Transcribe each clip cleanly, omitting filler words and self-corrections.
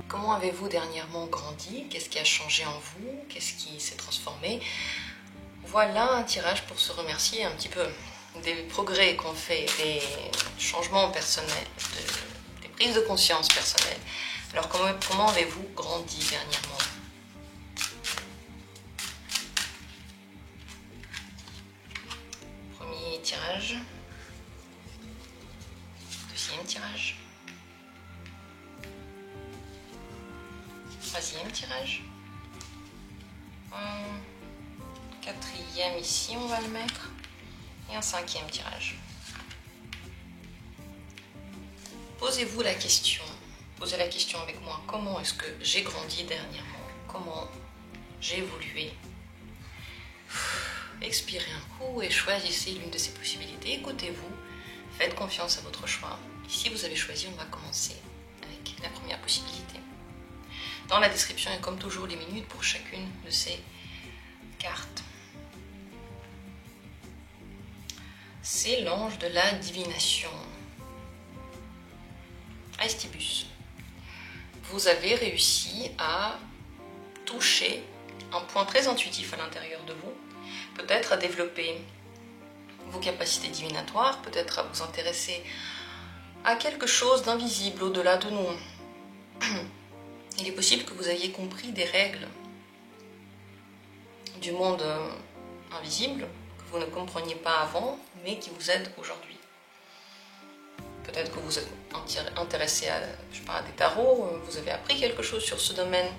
Comment avez-vous dernièrement grandi? Qu'est-ce qui a changé en vous? Qu'est-ce qui s'est transformé? Voilà un tirage pour se remercier un petit peu des progrès qu'on fait, des changements personnels, des prises de conscience personnelles. Alors comment avez-vous grandi dernièrement? Premier tirage. Deuxième tirage. Troisième tirage. Quatrième ici, on va le mettre. Et un cinquième tirage. Posez-vous la question. Posez la question avec moi. Comment est-ce que j'ai grandi dernièrement? Comment j'ai évolué? Expirez un coup et choisissez l'une de ces possibilités. Écoutez-vous. Faites confiance à votre choix. Et si vous avez choisi, on va commencer avec la première possibilité. Dans la description, il y a comme toujours les minutes pour chacune de ces cartes. C'est l'ange de la divination. Aestibus. Vous avez réussi à toucher un point très intuitif à l'intérieur de vous, peut-être à développer vos capacités divinatoires, peut-être à vous intéresser à quelque chose d'invisible au-delà de nous. Il est possible que vous ayez compris des règles du monde invisible que vous ne compreniez pas avant, mais qui vous aident aujourd'hui. Peut-être que vous êtes intéressé à, à des tarots, vous avez appris quelque chose sur ce domaine,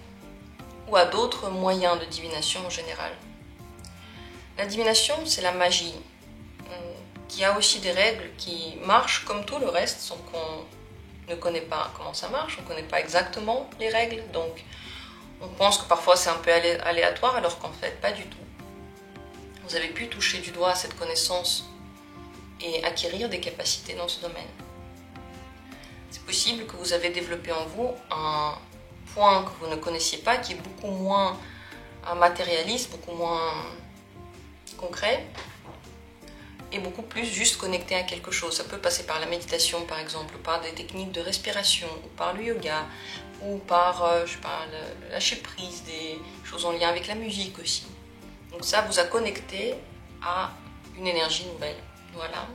ou à d'autres moyens de divination en général. La divination, c'est la magie, qui a aussi des règles qui marchent comme tout le reste, sans qu'on ne connaît pas comment ça marche, on ne connaît pas exactement les règles, donc on pense que parfois c'est un peu aléatoire, alors qu'en fait pas du tout. Vous avez pu toucher du doigt cette connaissance et acquérir des capacités dans ce domaine. C'est possible que vous avez développé en vous un point que vous ne connaissiez pas, qui est beaucoup moins matérialiste, beaucoup moins concret, et beaucoup plus juste connecté à quelque chose. Ça peut passer par la méditation par exemple, ou par des techniques de respiration, ou par le yoga, ou par le lâcher prise, des choses en lien avec la musique aussi. Donc ça vous a connecté à une énergie nouvelle. Voilà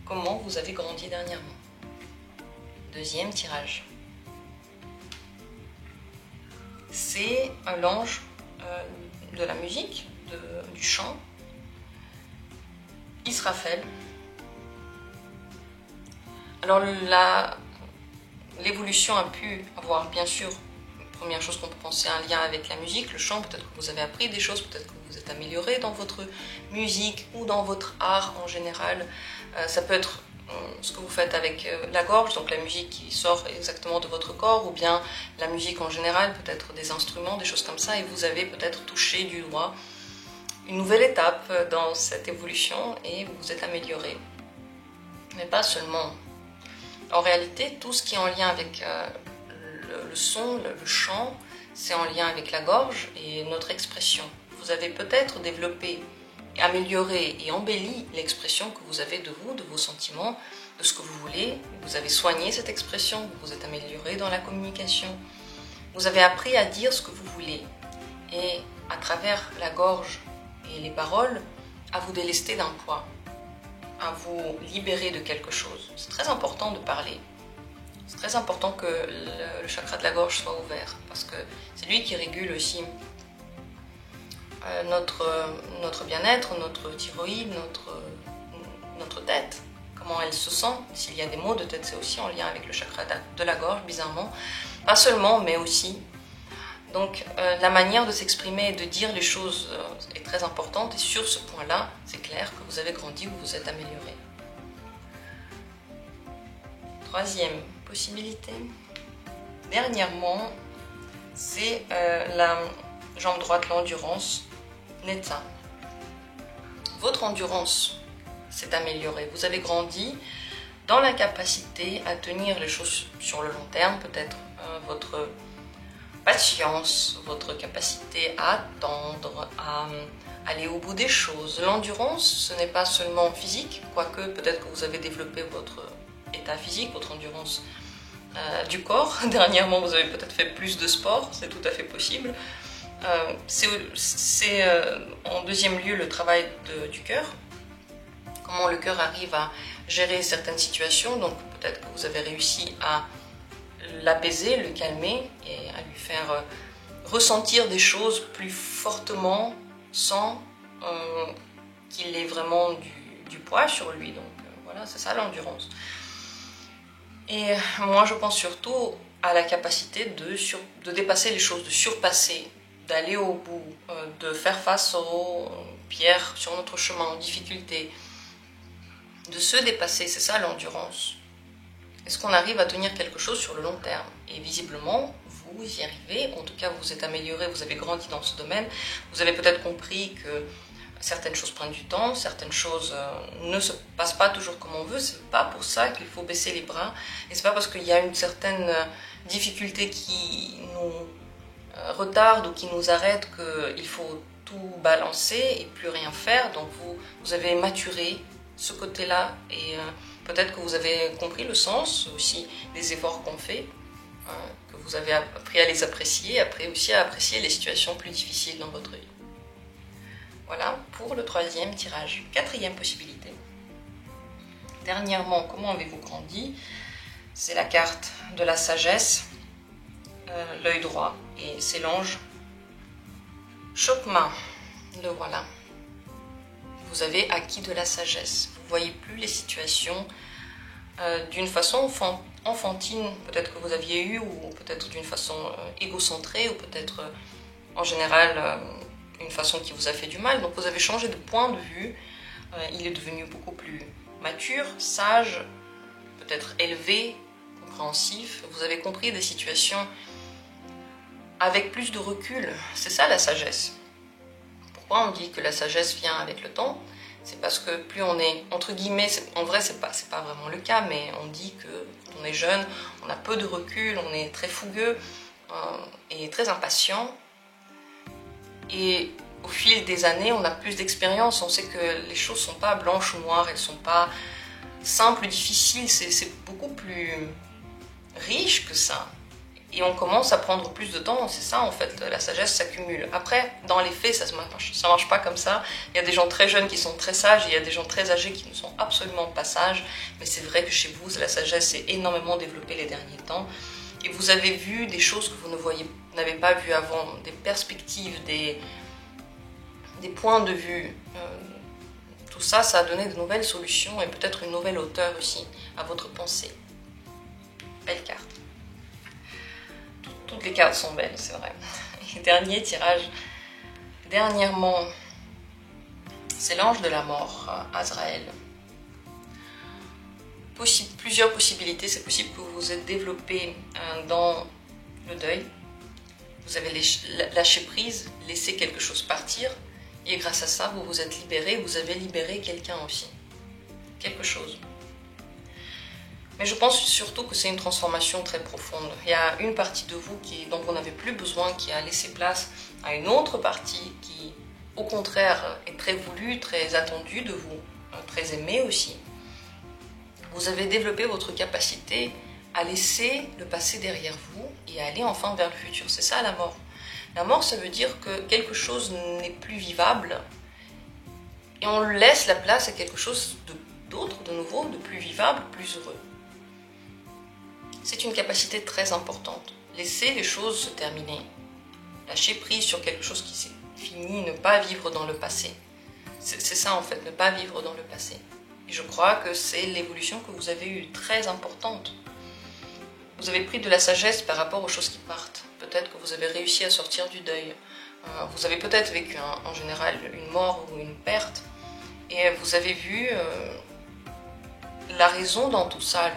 comment vous avez grandi dernièrement. Deuxième tirage. C'est l'ange de la musique, du chant, Israfel. Alors l'évolution a pu avoir bien sûr, première chose qu'on peut penser, un lien avec la musique, le chant. Peut-être que vous avez appris des choses, peut-être que vous êtes amélioré dans votre musique ou dans votre art en général. Ça peut être ce que vous faites avec la gorge, donc la musique qui sort exactement de votre corps, ou bien la musique en général, peut-être des instruments, des choses comme ça, et vous avez peut-être touché du doigt une nouvelle étape dans cette évolution et vous vous êtes amélioré. Mais pas seulement. En réalité, tout ce qui est en lien avec le son, le chant, c'est en lien avec la gorge et notre expression. Vous avez peut-être développé, amélioré et embelli l'expression que vous avez de vous, de vos sentiments, de ce que vous voulez. Vous avez soigné cette expression, vous vous êtes amélioré dans la communication. Vous avez appris à dire ce que vous voulez. Et à travers la gorge et les paroles, à vous délester d'un poids, à vous libérer de quelque chose. C'est très important de parler. C'est très important que le chakra de la gorge soit ouvert, parce que c'est lui qui régule aussi notre bien-être, notre thyroïde, notre tête, comment elle se sent. S'il y a des maux de tête, c'est aussi en lien avec le chakra de la gorge, bizarrement. Pas seulement, mais aussi. Donc la manière de s'exprimer et de dire les choses est très importante, et sur ce point-là, c'est clair que vous avez grandi ou vous vous êtes amélioré. Troisième possibilité. Dernièrement, c'est la jambe droite, l'endurance, Netta. Votre endurance s'est améliorée. Vous avez grandi dans la capacité à tenir les choses sur le long terme, peut-être votre patience, votre capacité à attendre, à aller au bout des choses. L'endurance, ce n'est pas seulement physique, quoique peut-être que vous avez développé votre état physique, votre endurance du corps. Dernièrement, vous avez peut-être fait plus de sport, c'est tout à fait possible. C'est en deuxième lieu le travail du cœur. Comment le cœur arrive à gérer certaines situations. Donc peut-être que vous avez réussi à l'apaiser, le calmer et à lui faire ressentir des choses plus fortement sans qu'il ait vraiment du poids sur lui. Donc voilà, c'est ça l'endurance. Et moi je pense surtout à la capacité de dépasser les choses, de surpasser, d'aller au bout, de faire face aux pierres sur notre chemin, aux difficultés, de se dépasser, c'est ça l'endurance. Est-ce qu'on arrive à tenir quelque chose sur le long terme? Et visiblement, vous y arrivez, en tout cas vous vous êtes amélioré, vous avez grandi dans ce domaine, vous avez peut-être compris que certaines choses prennent du temps, certaines choses ne se passent pas toujours comme on veut, c'est pas pour ça qu'il faut baisser les bras, et c'est pas parce qu'il y a une certaine difficulté qui nous retarde ou qui nous arrête qu'il faut tout balancer et plus rien faire. Donc vous avez maturé ce côté-là et peut-être que vous avez compris le sens aussi des efforts qu'on fait, que vous avez appris à les apprécier, après aussi à apprécier les situations plus difficiles dans votre vie. Voilà pour le troisième tirage. Quatrième possibilité. Dernièrement, comment avez-vous grandi? C'est la carte de la sagesse, l'œil droit, et c'est l'ange Chokma. Le voilà. Vous avez acquis de la sagesse. Vous ne voyez plus les situations d'une façon enfantine, peut-être que vous aviez eu, ou peut-être d'une façon égocentrée, ou peut-être en général une façon qui vous a fait du mal. Donc vous avez changé de point de vue. Il est devenu beaucoup plus mature, sage, peut-être élevé, compréhensif. Vous avez compris des situations avec plus de recul. C'est ça la sagesse. Pourquoi on dit que la sagesse vient avec le temps? C'est parce que plus on est, entre guillemets, en vrai c'est pas vraiment le cas, mais on dit que quand on est jeune, on a peu de recul, on est très fougueux et très impatient. Et au fil des années, on a plus d'expérience, on sait que les choses sont pas blanches ou noires, elles sont pas simples, difficiles, c'est beaucoup plus riche que ça. Et on commence à prendre plus de temps, c'est ça en fait, la sagesse s'accumule. Après, dans les faits, ça marche pas comme ça. Il y a des gens très jeunes qui sont très sages, et il y a des gens très âgés qui ne sont absolument pas sages. Mais c'est vrai que chez vous, la sagesse s'est énormément développée les derniers temps. Et vous avez vu des choses que vous n'avez pas vues avant, des perspectives, des points de vue. Tout ça, ça a donné de nouvelles solutions et peut-être une nouvelle hauteur aussi à votre pensée. Belle carte. Toutes les cartes sont belles, c'est vrai. Et dernier tirage, dernièrement, c'est l'ange de la mort, Azraël. Plusieurs possibilités, c'est possible que vous vous êtes développé dans le deuil. Vous avez lâché prise, laissé quelque chose partir, et grâce à ça, vous vous êtes libéré, vous avez libéré quelqu'un aussi. Quelque chose. Mais je pense surtout que c'est une transformation très profonde. Il y a une partie de vous dont vous n'avez plus besoin, qui a laissé place à une autre partie qui, au contraire, est très voulue, très attendue de vous, très aimée aussi. Vous avez développé votre capacité à laisser le passé derrière vous et à aller enfin vers le futur. C'est ça la mort. La mort, ça veut dire que quelque chose n'est plus vivable et on laisse la place à quelque chose d'autre, de nouveau, de plus vivable, plus heureux. C'est une capacité très importante. Laisser les choses se terminer. Lâcher prise sur quelque chose qui s'est fini, ne pas vivre dans le passé. C'est ça en fait, ne pas vivre dans le passé. Et je crois que c'est l'évolution que vous avez eue, très importante. Vous avez pris de la sagesse par rapport aux choses qui partent. Peut-être que vous avez réussi à sortir du deuil. Vous avez peut-être vécu en général une mort ou une perte. Et vous avez vu la raison dans tout ça,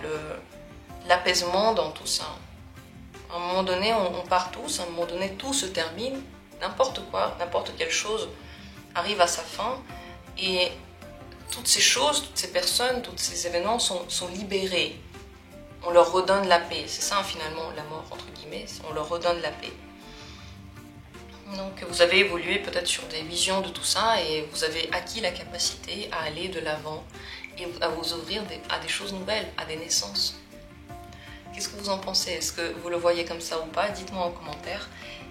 l'apaisement dans tout ça. À un moment donné, on part tous, à un moment donné, tout se termine. N'importe quoi, n'importe quelle chose arrive à sa fin. Et toutes ces choses, toutes ces personnes, tous ces événements sont libérés. On leur redonne la paix. C'est ça finalement la mort, entre guillemets. On leur redonne la paix. Donc vous avez évolué peut-être sur des visions de tout ça et vous avez acquis la capacité à aller de l'avant et à vous ouvrir à des choses nouvelles, à des naissances. Qu'est-ce que vous en pensez? Est-ce que vous le voyez comme ça ou pas? Dites-moi en commentaire.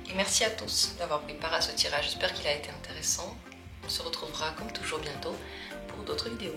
Et merci à tous d'avoir pris part à ce tirage. J'espère qu'il a été intéressant. On se retrouvera comme toujours bientôt pour d'autres vidéos.